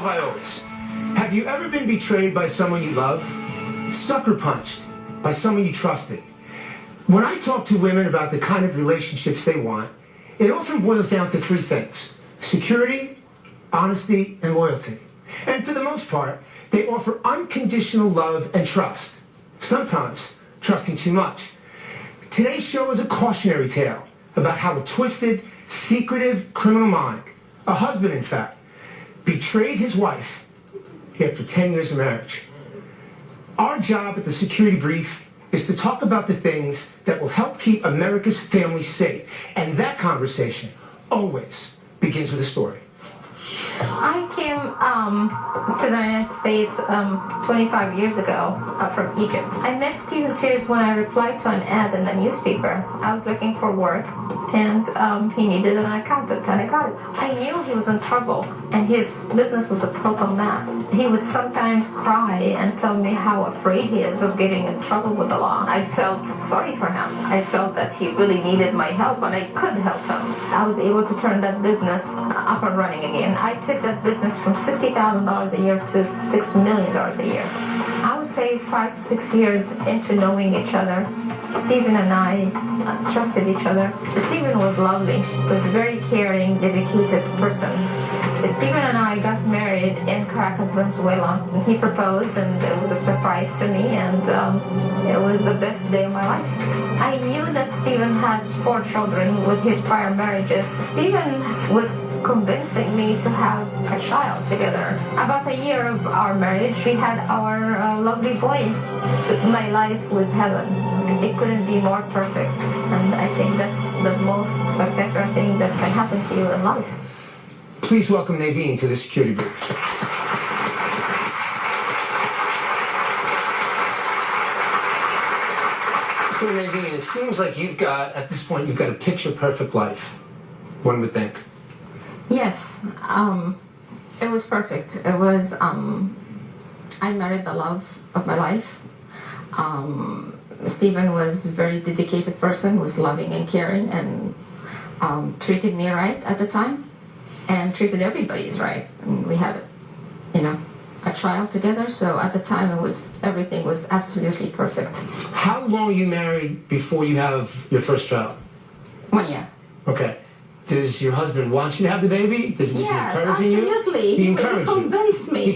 violas. Have you ever been betrayed by someone you love? Sucker punched by someone you trusted? When I talk to women about the kind of relationships they want, it often boils down to three things: security, honesty, and loyalty. And for the most part, they offer unconditional love and trust, sometimes trusting too much. Today's show is a cautionary tale about how a twisted, secretive criminal mind, a husband in fact, betrayed his wife after 10 years of marriage. Our job at the Security Brief is to talk about the things that will help keep America's families safe. And that conversation always begins with a story. I came to the United States 25 years ago from Egypt. I met Steven Sears when I replied to an ad in the newspaper. I was looking for work, and he needed an accountant, and I got it. I knew he was in trouble, and his business was a total mess. He would sometimes cry and tell me how afraid he is of getting in trouble with the law. I felt sorry for him. I felt that he really needed my help, and I could help him. I was able to turn that business up and running again. I took that business from $60,000 a year to $6 million a year. I would say 5 to 6 years into knowing each other, Steven and I trusted each other. Steven was lovely, was a very caring, dedicated person. Steven and I got married in Caracas, Venezuela. He proposed, and it was a surprise to me, and it was the best day of my life. I knew that Steven had 4 children with his prior marriages. Steven was convincing me to have a child together. About a year of our marriage, we had our lovely boy. My life was heaven. It couldn't be more perfect, and I think that's the most spectacular thing that can happen to you in life. Please welcome Nevine to the Security Brief. So Nevine, it seems like at this point, you've got a picture-perfect life, one would think. Yes, it was perfect. It was, I married the love of my life. Steven was a very dedicated person, was loving and caring, and treated me right at the time, and treated everybody right. And we had, a child together, so at the time everything was absolutely perfect. How long are you married before you have your first child? 1 year. Okay. Does your husband want you to have the baby? Was he encouraging absolutely. You? He encouraged you? He convinced me. He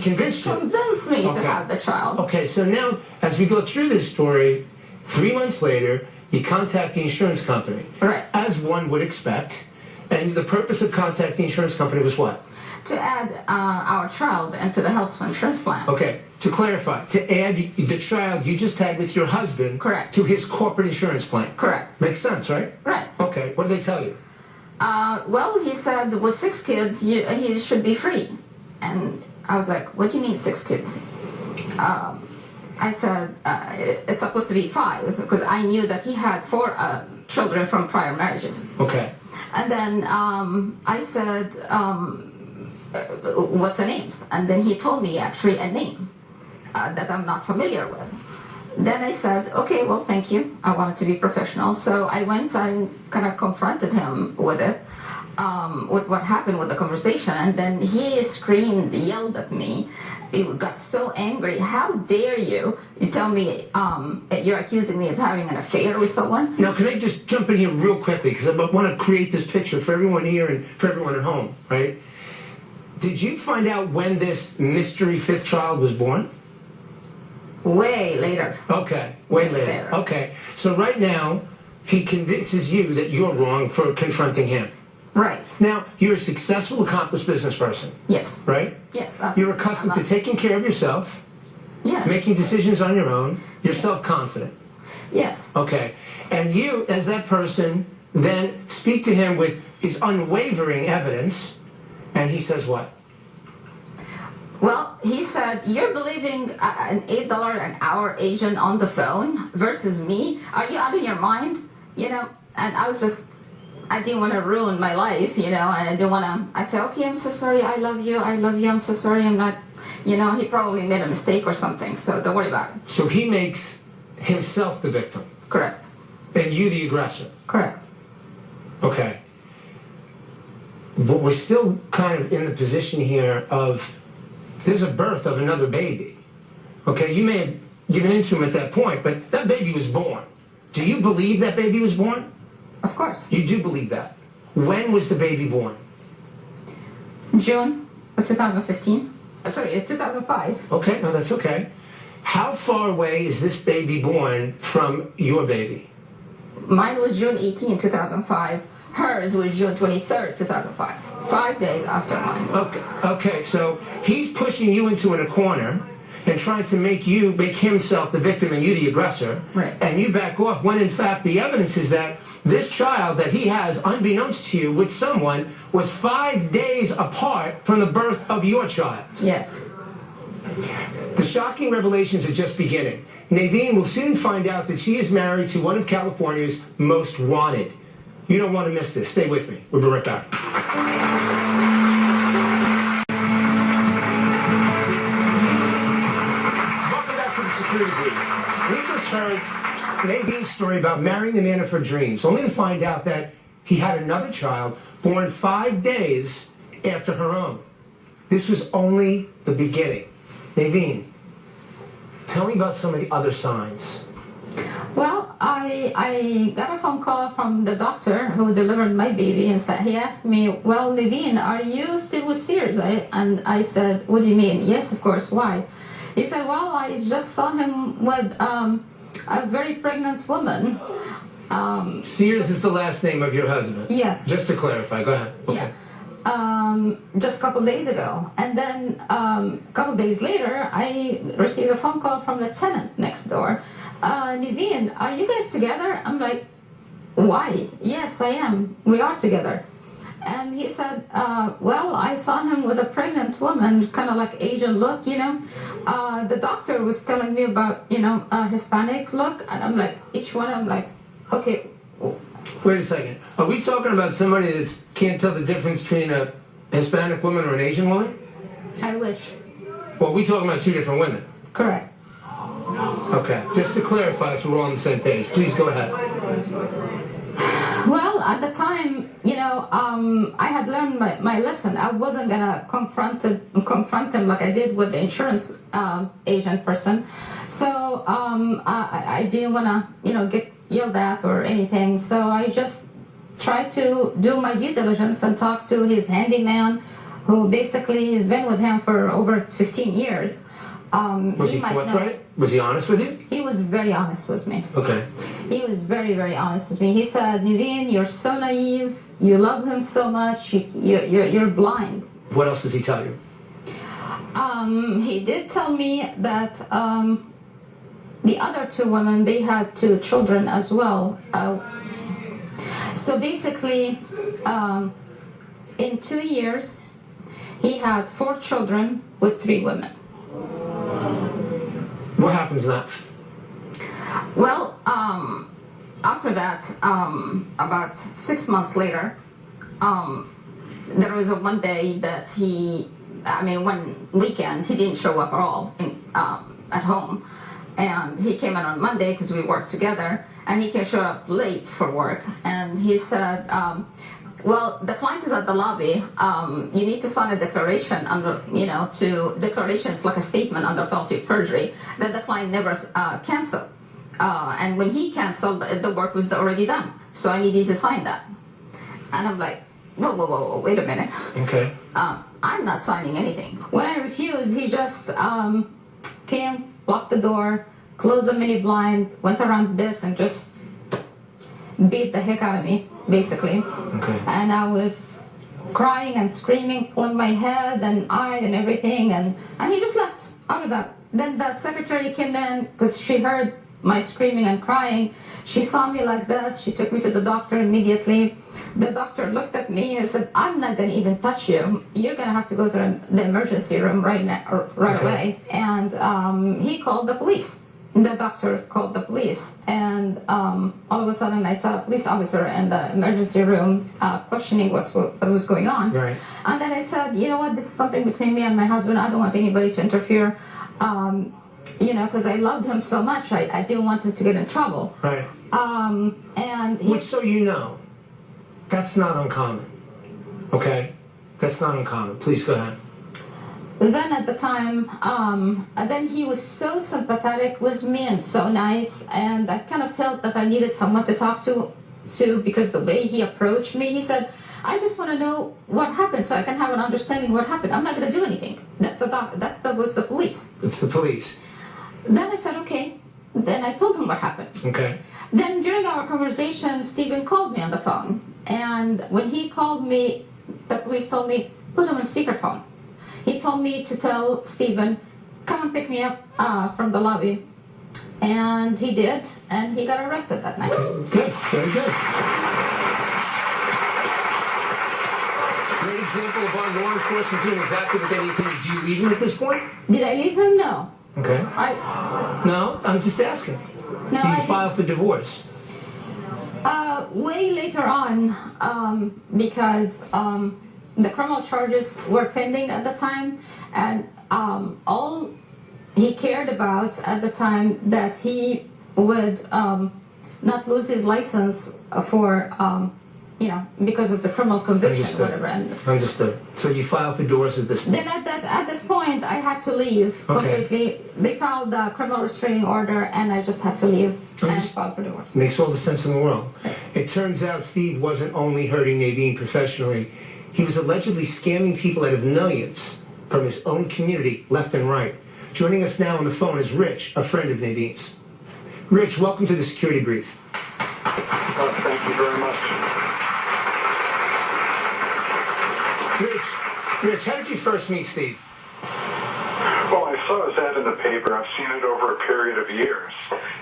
convinced you? Convinced me to have the child. Okay, so now, as we go through this story, 3 months later, you contact the insurance company. Right. As one would expect. And the purpose of contacting the insurance company was what? To add our child into the health insurance plan. Okay, to clarify, to add the child you just had with your husband. Correct. To his corporate insurance plan. Correct. Makes sense, right? Right. Okay, what did they tell you? Well, he said with 6 kids, he should be free. And I was like, what do you mean 6 kids? I said, it's supposed to be 5, because I knew that he had 4 children from prior marriages. Okay. And then I said, what's the names? And then he told me actually a name that I'm not familiar with. Then I said, okay, well, thank you. I wanted to be professional. So I went and kind of confronted him with it, with what happened with the conversation. And then he screamed, yelled at me. He got so angry. How dare you? You tell me you're accusing me of having an affair with someone? Now, can I just jump in here real quickly? Because I want to create this picture for everyone here and for everyone at home, right? Did you find out when this mystery 5th child was born? Way later. Okay, way later. Okay, so right now, he convinces you that you're wrong for confronting him. Right. Now, you're a successful, accomplished business person. Yes. Right? Yes, absolutely. You're accustomed to taking care of yourself. Yes. Making decisions on your own. You're self-confident. Yes. Okay. And you, as that person, then speak to him with his unwavering evidence, and he says what? Well, he said, you're believing an $8 an hour agent on the phone versus me? Are you out of your mind? And I was just, I didn't want to ruin my life, and I didn't want to, I said, okay, I'm so sorry, I love you, I'm so sorry, I'm not, he probably made a mistake or something, so don't worry about it. So he makes himself the victim? Correct. And you the aggressor? Correct. Okay. But we're still kind of in the position here of there's a birth of another baby. Okay, you may have given in to him at that point, but that baby was born. Do you believe that baby was born? Of course. You do believe that. When was the baby born? June of 2015. Sorry, 2005. Okay, no, that's okay. How far away is this baby born from your baby? Mine was June 18, 2005. Hers was June 23rd, 2005. 5 days after mine. Okay, so he's pushing you into a corner and trying to make himself the victim and you the aggressor. Right. And you back off when in fact the evidence is that this child that he has, unbeknownst to you, with someone, was 5 days apart from the birth of your child. Yes. The shocking revelations are just beginning. Nevine will soon find out that she is married to one of California's most wanted. You don't want to miss this. Stay with me. We'll be right back. Welcome back to the security booth. We just heard Nevine's story about marrying the man of her dreams, only to find out that he had another child born 5 days after her own. This was only the beginning. Nevine, tell me about some of the other signs. Well, I got a phone call from the doctor who delivered my baby, and he asked me, well, Nevine, are you still with Sears? And I said, what do you mean? Yes, of course. Why? He said, well, I just saw him with a very pregnant woman. Sears is the last name of your husband? Yes. Just to clarify, go ahead. Okay. Yeah. Just a couple days ago. And then a couple days later, I received a phone call from the tenant next door. Nevine, are you guys together? I'm like, why? Yes, I am. We are together. And he said, well, I saw him with a pregnant woman, kind of like Asian look, you know. The doctor was telling me about, a Hispanic look. And I'm like, each one, I'm like, okay. Wait a second. Are we talking about somebody that can't tell the difference between a Hispanic woman or an Asian woman? I wish. Well, we talking about two different women. Correct. Okay. Just to clarify so we're all on the same page. Please go ahead. Well, at the time, I had learned my lesson. I wasn't going to confront him like I did with the insurance agent person. So I didn't want to, get yelled at or anything. So I just tried to do my due diligence and talk to his handyman, who basically has been with him for over 15 years. Was he forthright? Was he honest with you? He was very honest with me. Okay. He was very, very honest with me. He said, Nevine, you're so naive. You love him so much. You're blind. What else does he tell you? He did tell me that the other two women, they had 2 children as well. So basically, in 2 years, he had 4 children with 3 women. What happens next? Well, after that, about 6 months later, there was one day that one weekend, he didn't show up at all at home. And he came in on Monday because we worked together, and he showed up late for work. And he said, well, the client is at the lobby. You need to sign a declaration declaration is like a statement under penalty of perjury that the client never canceled. And when he canceled, the work was already done. So I needed to sign that. And I'm like, whoa, wait a minute. Okay. I'm not signing anything. When I refused, he just came, locked the door, closed the mini blind, went around this and just beat the heck out of me, basically. Okay. And I was crying and screaming, pulling my head and eye and everything, and he just left out of that. Then the secretary came in because she heard my screaming and crying. She saw me like this. She took me to the doctor immediately. The doctor looked at me and said, I'm not going to even touch you. You're going to have to go to the emergency room right away. And he called the police. The doctor called the police. And all of a sudden, I saw a police officer in the emergency room questioning what was going on. Right. And then I said, you know what, this is something between me and my husband. I don't want anybody to interfere. Because I loved him so much, I didn't want him to get in trouble. Right. And Which, so you know, that's not uncommon. Okay? That's not uncommon. Please go ahead. Then at the time, then he was so sympathetic with me and so nice, and I kind of felt that I needed someone to talk to because the way he approached me, he said, I just want to know what happened so I can have an understanding what happened. I'm not going to do anything. That was the police. It's the police. Then I said, okay. Then I told him what happened. Okay. Then during our conversation, Steven called me on the phone. And when he called me, the police told me, put him on speakerphone. He told me to tell Steven, come and pick me up from the lobby. And he did, and he got arrested that night. Okay. Good. Very good. Great example of our law enforcement doing exactly what they need to do. Do you leave him at this point? Did I leave him? No. Okay. No, I'm just asking. No, do you file for divorce? Way later on, because the criminal charges were pending at the time, and all he cared about at the time that he would not lose his license for, because of the criminal conviction or whatever. Understood. So you filed for divorce at this point? Then at this point, I had to leave completely. They filed the criminal restraining order, and I just had to leave and file for divorce. Makes all the sense in the world. It turns out Steve wasn't only hurting Nevine professionally, he was allegedly scamming people out of millions from his own community, left and right. Joining us now on the phone is Rich, a friend of Nevine's. Rich, welcome to the Security Brief. Thank you very much. Rich, how did you first meet Steve? Well, I saw his ad in the paper. I've seen it over a period of years,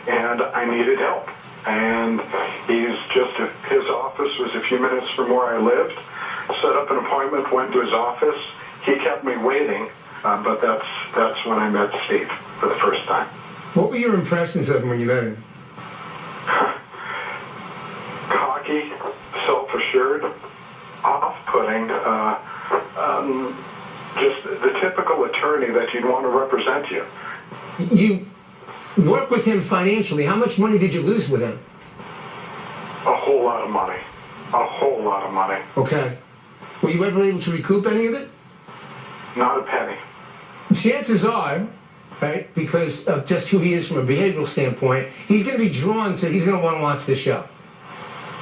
and I needed help. And his office was a few minutes from where I lived. Set up an appointment, went to his office. He kept me waiting, but that's when I met Steve for the first time. What were your impressions of him when you met him? Cocky, self-assured, off-putting, just the typical attorney that you'd want to represent you. You work with him financially. How much money did you lose with him? A whole lot of money. A whole lot of money. Okay. Were you ever able to recoup any of it? Not a penny. Chances are, right, because of just who he is from a behavioral standpoint, he's going to be drawn to, he's going to want to watch the show.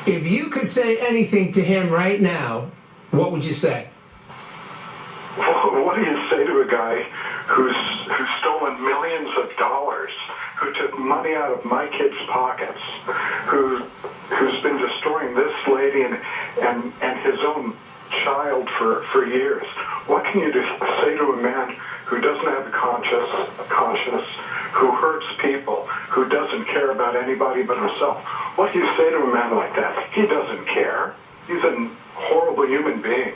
If you could say anything to him right now, what would you say? What do you say to a guy who's stolen millions of dollars, who took money out of my kids' pockets, who's been destroying this lady and his own child for years? What can you say to a man who doesn't have a conscience, who hurts people, who doesn't care about anybody but himself? What do you say to a man like that? He doesn't care. He's a horrible human being.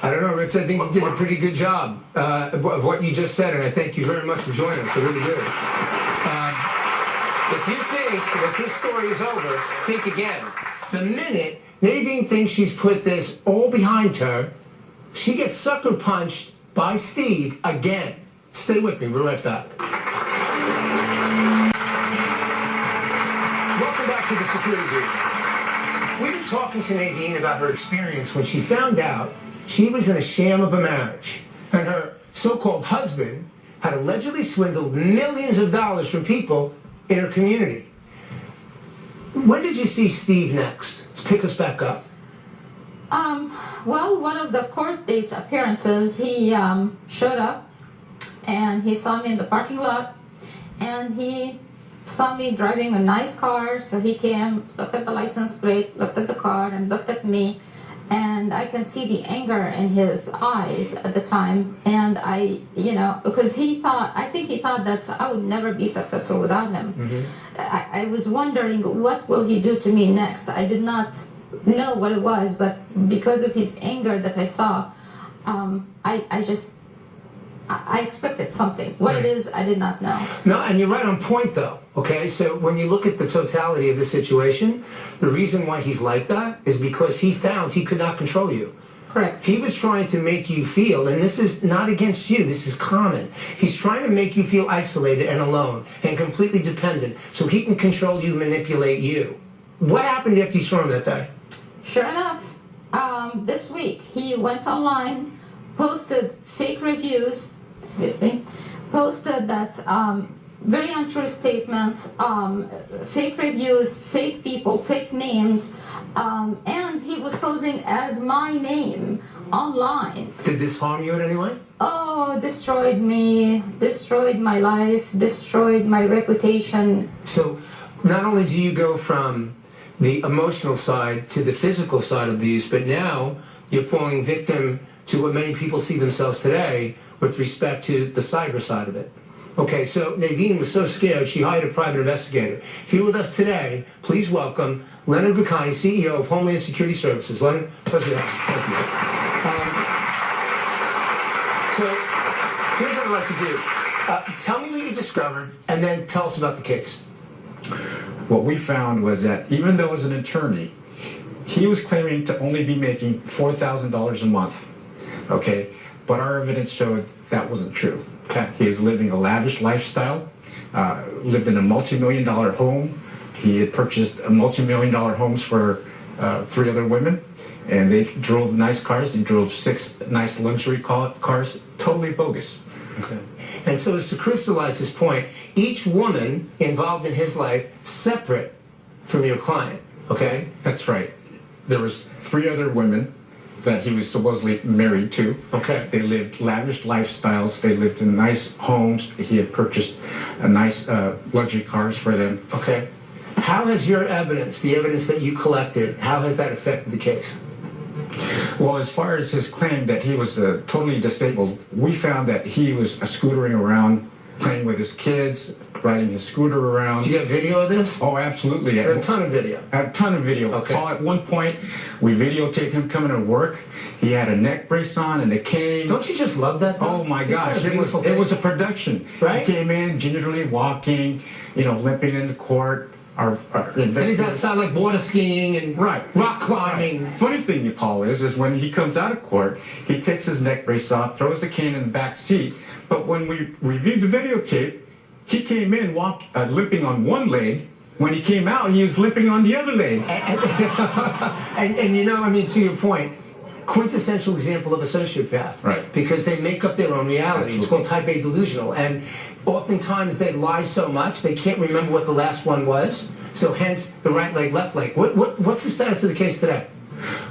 I don't know, Rich. I think you did a pretty good job of what you just said, and I thank you very much for joining us. I really do. If you think that this story is over, think again. The minute Nevine thinks she's put this all behind her, she gets sucker punched by Steve again. Stay with me. We're right back. Welcome back to the Security Brief. We've been talking to Nevine about her experience when she found out she was in a sham of a marriage, and her so-called husband had allegedly swindled millions of dollars from people in her community. When did you see Steve next? Let's pick us back up. Well, one of the court dates appearances, he showed up, and he saw me in the parking lot, and he saw me driving a nice car, so he came, looked at the license plate, looked at the car, and looked at me, and I can see the anger in his eyes at the time, and because I think he thought that I would never be successful without him. Mm-hmm. I was wondering, what will he do to me next? I did not know what it was, but because of his anger that I saw, I expected something. What it is, I did not know. No, and you're right on point, though. Okay, so when you look at the totality of the situation, the reason why he's like that is because he found he could not control you. Correct. He was trying to make you feel, and this is not against you, this is common. He's trying to make you feel isolated and alone and completely dependent so he can control you, manipulate you. What happened after you saw him that day? Sure enough, this week he went online, posted fake reviews, obviously, posted that very untrue statements, fake reviews, fake people, fake names, and he was posing as my name online. Did this harm you in any way? Oh, destroyed me, destroyed my life, destroyed my reputation. So not only do you go from the emotional side to the physical side of these, but now you're falling victim to what many people see themselves today with respect to the cyber side of it. Okay, so Nevine was so scared she hired a private investigator. Here with us today, please welcome Leonard Bacani, CEO of Homeland Security Services. Leonard, pleasure to have you. Thank you. So here's what I'd like to do. Tell me what you discovered, and then tell us about the case. What we found was that even though as an attorney, he was claiming to only be making $4,000 a month, okay? But our evidence showed that wasn't true. Okay. He was living a lavish lifestyle, lived in a multi-million-dollar home. He had purchased multi-million-dollar homes for 3 other women, and they drove nice cars. He drove 6 nice luxury cars, totally bogus. Okay. And so as to crystallize this point, each woman involved in his life separate from your client, okay? That's right. There was 3 other women that he was supposedly married to. Okay. They lived lavish lifestyles. They lived in nice homes. He had purchased a nice luxury cars for them. Okay. How has your evidence, the evidence that you collected, how has that affected the case? Well, as far as his claim that he was totally disabled, we found that he was scootering around, playing with his kids, riding his scooter around. Do you have video of this? Oh, absolutely. A ton of video. A ton of video. Okay. Paul, at one point, we videotaped him coming to work. He had a neck brace on and a cane. Don't you just love that, though? Oh, my Isn't that gosh. a beautiful thing? It was a production. Right? He came in gingerly walking, limping into court. Our And he's outside like water skiing and right. rock climbing. Right. Funny thing, Paul, is when he comes out of court, he takes his neck brace off, throws the cane in the back seat. But when we reviewed the videotape, he came in limping on one leg. When he came out, he was limping on the other leg. And to your point, quintessential example of a sociopath. Right. Because they make up their own reality. Absolutely. It's called type A delusional. And oftentimes they lie so much they can't remember what the last one was. So hence the right leg, left leg. What's the status of the case today?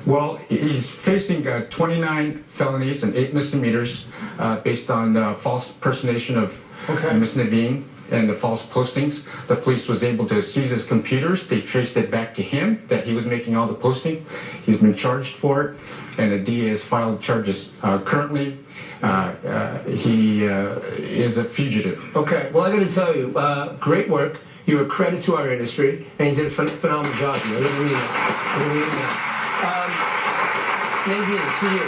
Well, he's facing 29 felonies and 8 misdemeanors based on false impersonation of Miss Nevine and the false postings. The police was able to seize his computers. They traced it back to him, that he was making all the posting. He's been charged for it, and the DA has filed charges currently. He is a fugitive. Okay, well, I got to tell you, great work. You're a credit to our industry, and you did a phenomenal job here. I really mean that. Nevine, to you,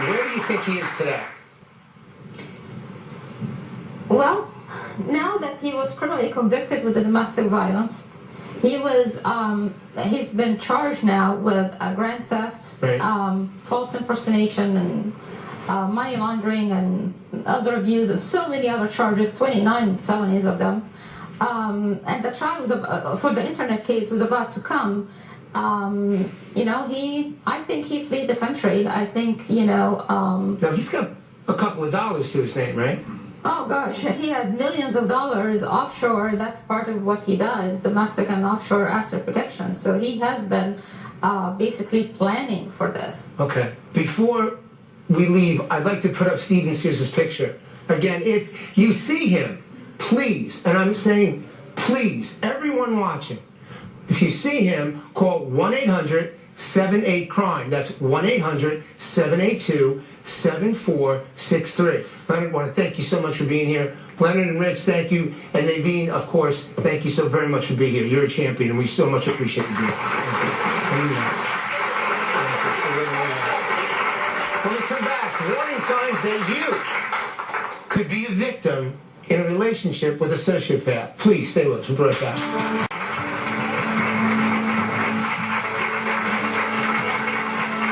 where do you think he is today? Well, now that he was criminally convicted with the domestic violence, he's been charged now with grand theft, right. False impersonation, and money laundering, and other abuse, and so many other charges, 29 felonies of them. And the trial was for the internet case was about to come. I think he fled the country. I think, Now, he's got a couple of dollars to his name, right? Oh gosh, he had millions of dollars offshore. That's part of what he does, domestic and offshore asset protection. So he has been basically planning for this. Okay. Before we leave, I'd like to put up Steven Sears' picture. Again, if you see him, please, and I'm saying please, everyone watching, if you see him, call 1-800-78-CRIME. That's 1-800-782-7463. Leonard, I want to thank you so much for being here. Leonard and Rich, thank you. And Nevine, of course, thank you so very much for being here. You're a champion, and we so much appreciate you being here. When we come back, warning signs that you could be a victim in a relationship with a sociopath. Please stay with us. We'll be right back.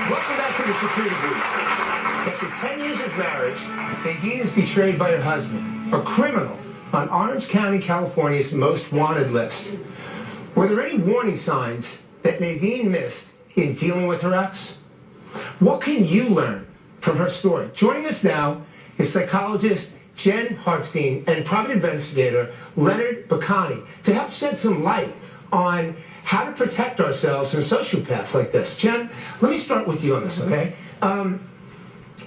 Welcome back to the security booth. After 10 years of marriage, Nevine is betrayed by her husband, a criminal on Orange County, California's most wanted list. Were there any warning signs that Nevine missed in dealing with her ex? What can you learn from her story? Joining us now is psychologist Jen Hartstein and private investigator Leonard Bacani to help shed some light on how to protect ourselves from sociopaths like this. Jen, let me start with you on this, okay?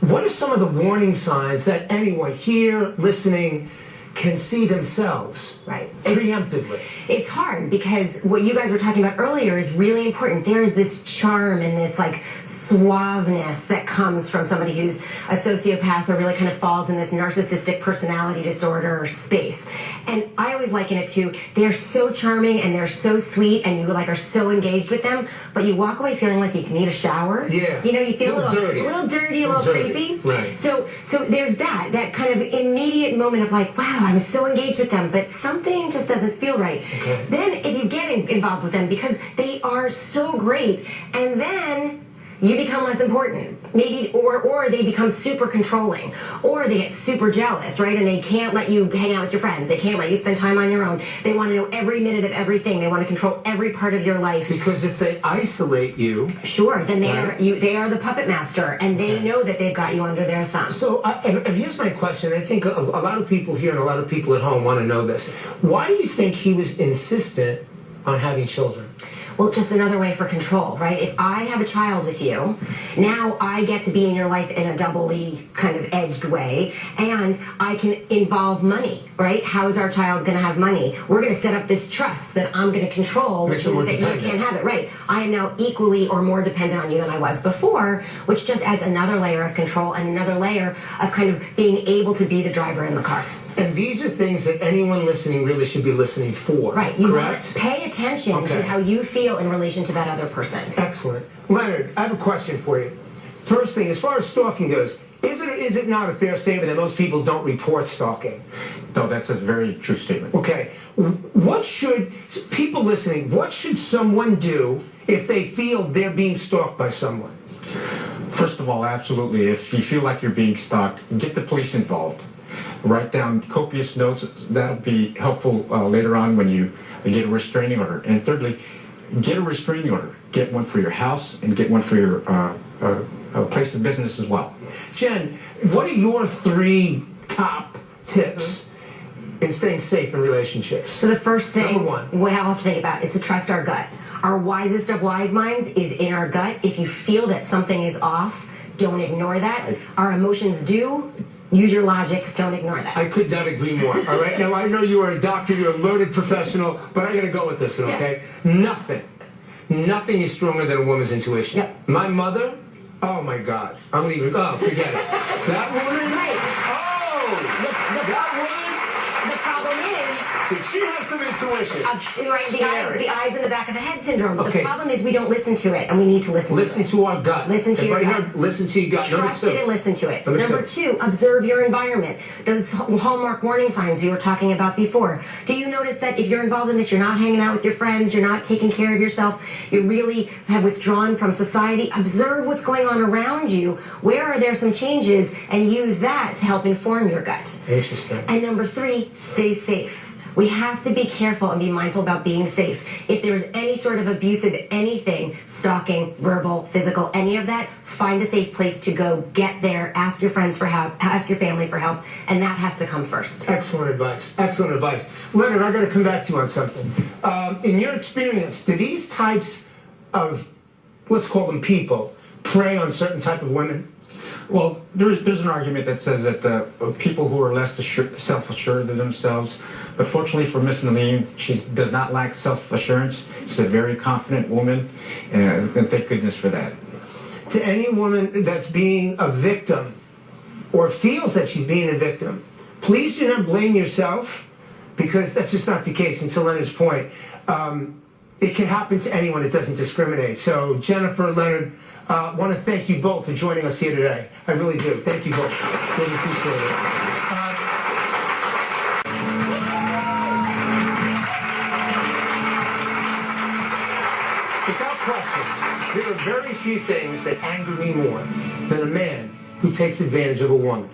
What are some of the warning signs that anyone here listening can see themselves preemptively? It's hard because what you guys were talking about earlier is really important. There is this charm and this like suaveness that comes from somebody who's a sociopath or really kind of falls in this narcissistic personality disorder space. And I always liken it to they're so charming and they're so sweet and you like are so engaged with them, but you walk away feeling like you need a shower. Yeah. You know, you feel a little dirty, a little creepy. Right. So there's that kind of immediate moment of like, wow, I'm so engaged with them, but something just doesn't feel right. Okay. Then if you get involved with them because they are so great, and then you become less important, maybe, or they become super controlling, or they get super jealous, right? And they can't let you hang out with your friends. They can't let you spend time on your own. They want to know every minute of everything. They want to control every part of your life. Because if they isolate you, sure, then they are the puppet master, and they know that they've got you under their thumb. So, and here's my question. I think a lot of people here and a lot of people at home want to know this. Why do you think he was insistent on having children? Well, just another way for control, right? If I have a child with you, now I get to be in your life in a doubly kind of edged way, and I can involve money, right? How is our child going to have money? We're going to set up this trust that I'm going to control, which means that you can't have it, right? I am now equally or more dependent on you than I was before, which just adds another layer of control and another layer of kind of being able to be the driver in the car. And these are things that anyone listening really should be listening for. Right. You correct? Want to pay attention to how you feel in relation to that other person. Excellent. Leonard, I have a question for you. First thing, as far as stalking goes, is it or is it not a fair statement that most people don't report stalking? No, that's a very true statement. Okay. What should, people listening, what should someone do if they feel they're being stalked by someone? First of all, absolutely. If you feel like you're being stalked, get the police involved. Write down copious notes. That'll be helpful later on when you get a restraining order. And thirdly, get a restraining order. Get one for your house and get one for your place of business as well. Jen, what are your 3 top tips in staying safe in relationships? So the first thing Number 1. we have to think about is to trust our gut. Our wisest of wise minds is in our gut. If you feel that something is off, don't ignore that. Our emotions do. Use your logic. Don't ignore that. I could not agree more. All right. Now, I know you are a doctor. You're a learned professional. But I got to go with this one, okay? Yeah. Nothing is stronger than a woman's intuition. Yep. My mother, oh, my God. I'm leaving. Oh, forget it. That woman? Right. Oh, that woman? The problem is... Did she have some intuition? Right, the eyes in the back of the head syndrome. Okay. The problem is we don't listen to it, and we need to listen to it. Listen to our gut. Listen to your gut. Listen to your gut. Trust it and listen to it. Number Number 2, observe your environment. Those hallmark warning signs we were talking about before. Do you notice that if you're involved in this, you're not hanging out with your friends, you're not taking care of yourself, you really have withdrawn from society? Observe what's going on around you. Where are there some changes? And use that to help inform your gut. Interesting. And number 3, stay safe. We have to be careful and be mindful about being safe. If there's any sort of abusive anything, stalking, verbal, physical, any of that, find a safe place to go, get there, ask your friends for help, ask your family for help, and that has to come first. Excellent advice. Excellent advice. Leonard, I got to come back to you on something. In your experience, do these types of, let's call them people, prey on certain type of women? Well, there's an argument that says that people who are less self-assured of themselves, but fortunately for Miss Nevine, she does not lack self-assurance. She's a very confident woman, and thank goodness for that. To any woman that's being a victim or feels that she's being a victim, please do not blame yourself, because that's just not the case. And to Leonard's point, it can happen to anyone. It doesn't discriminate. So Jennifer, Leonard, want to thank you both for joining us here today. I really do. Thank you both. Really appreciate it. Without question, there are very few things that anger me more than a man who takes advantage of a woman.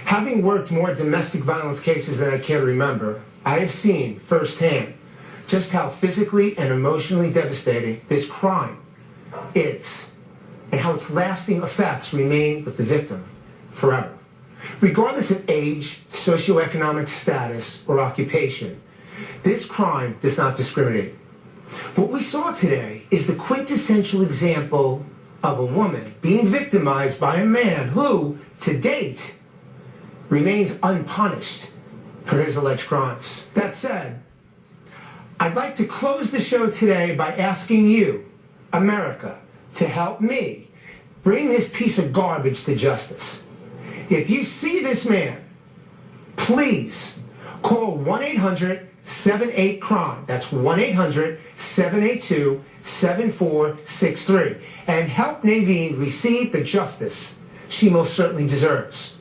Having worked more domestic violence cases than I can remember, I have seen firsthand just how physically and emotionally devastating this crime is, and how its lasting effects remain with the victim forever. Regardless of age, socioeconomic status, or occupation, this crime does not discriminate. What we saw today is the quintessential example of a woman being victimized by a man who, to date, remains unpunished for his alleged crimes. That said, I'd like to close the show today by asking you, America, to help me bring this piece of garbage to justice. If you see this man, please call 1-800-78-CRIME. That's 1-800-782-7463. And help Nevine receive the justice she most certainly deserves.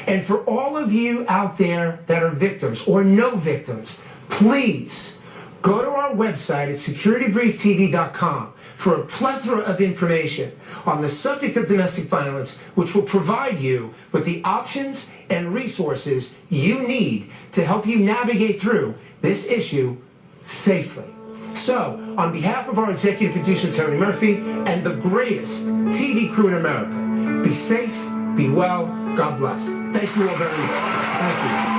And for all of you out there that are victims or no victims, please go to our website at securitybrieftv.com for a plethora of information on the subject of domestic violence, which will provide you with the options and resources you need to help you navigate through this issue safely. So, on behalf of our executive producer, Terry Murphy, and the greatest TV crew in America, be safe, be well, God bless. Thank you all very much. Thank you.